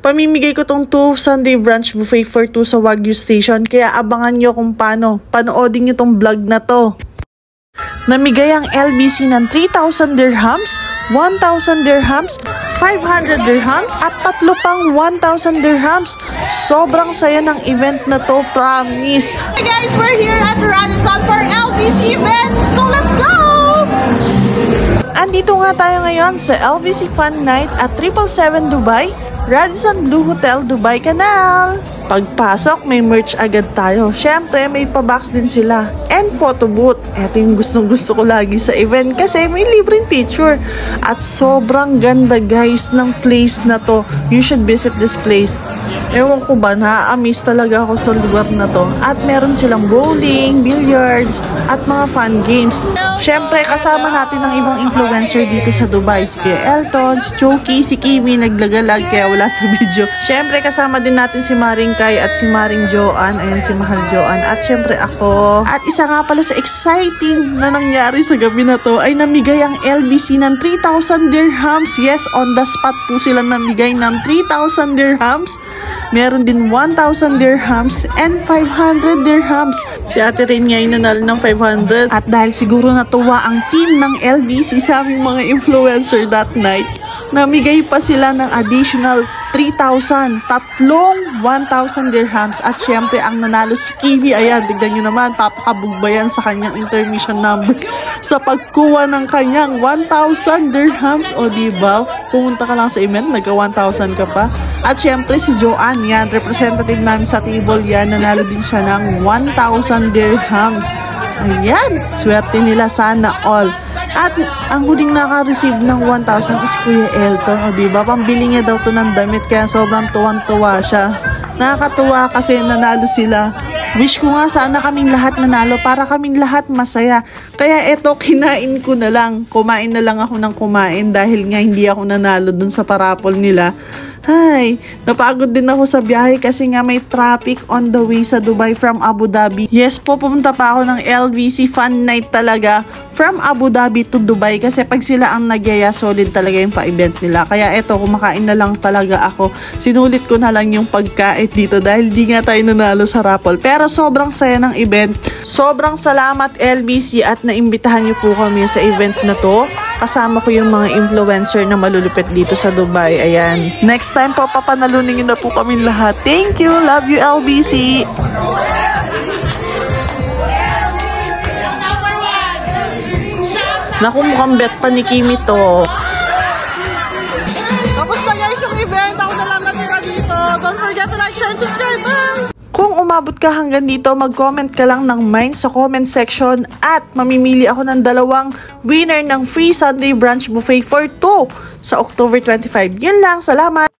Pamimigay ko tong 2 Sunday brunch buffet for 2 sa Wagyu Station. Kaya abangan nyo kung paano. Panoodin nyo tong vlog na to. Namigay ang LBC ng 3,000 dirhams, 1,000 dirhams, 500 dirhams, at 3 pang 1,000 dirhams. Sobrang saya ng event na to, promise. Hey guys, we're here at Radisson for LBC event, so let's go! Andito nga tayo ngayon sa LBC Fun Night at 777 Dubai, Radisson Blu Hotel, Dubai Canal. Pagpasok, may merch agad tayo. Syempre, may pa-box din sila. And photo booth. Ito yung gustong-gusto ko lagi sa event kasi may libreng picture. At sobrang ganda guys ng place na to. You should visit this place. Ewan ko ba, na-amaze talaga ako sa lugar na to. At meron silang bowling, billiards, at mga fun games. Syempre, kasama natin ang ibang influencer dito sa Dubai. Si Kuya Elton, si Choki, si Kimi, naglagalag kaya wala sa video. Syempre, kasama din natin si Maring Kai at si Maring Joan. Ayan si Mahal Joan. At syempre ako. At isa nga pala sa exciting na nangyari sa gabi na to ay namigay ang LBC ng 3,000 dirhams. Yes, on the spot po sila namigay ng 3,000 dirhams. Meron din 1,000 dirhams and 500 dirhams. Si Ate Rain ngayon nanalo ng 500. At dahil siguro natuwa ang team ng LBC sa aming mga influencer that night, namigay pa sila ng additional 3,000, tatlong 1,000 dirhams. At syempre, ang nanalo si Kimi, ayan, tignan nyo naman, papakabugbayan sa kanyang intermission number sa pagkuha ng kanyang 1,000 dirhams. O diba, pumunta ka lang sa event, nagka 1,000 ka pa. At syempre, si Joanne, yan, representative namin sa table, yan, nanalo din siya ng 1,000 dirhams. Ayan, swerte nila sana all. At ang huling naka-receive ng 1,000 is Kuya Elton. O diba, pambili niya daw to ng damit kaya sobrang tuwang-tuwa siya. Nakakatuwa kasi nanalo sila. Wish ko nga sana kaming lahat nanalo para kaming lahat masaya. Kaya eto, kinain ko na lang. Kumain na lang ako ng kumain dahil nga hindi ako nanalo dun sa parapol nila. Ay, napagod din ako sa biyahe kasi nga may traffic on the way sa Dubai from Abu Dhabi. Yes po, pumunta pa ako ng LBC Fun Night talaga from Abu Dhabi to Dubai kasi pag sila ang nagyaya, solid talaga yung pa-events nila. Kaya eto, kumakain na lang talaga ako. Sinulit ko na lang yung pagkain dito dahil di nga tayo nanalo sa raffle. Pero sobrang saya ng event. Sobrang salamat LBC at naimbitahan niyo po kami sa event na to. Kasama ko yung mga influencer na malulupit dito sa Dubai. Ayan. Next time po, papanalunin na po kami lahat. Thank you. Love you, LBC. Naku, mukhang bet pa ni Kimi to. Tapos na guys yung event. Ako na lang natira dito. Don't forget to like, share, and subscribe. Bye! Kung umabot ka hanggang dito, mag-comment ka lang ng mine sa comment section at mamimili ako ng 2 winner ng free Sunday brunch buffet for 2 sa October 25. Yun lang, salamat!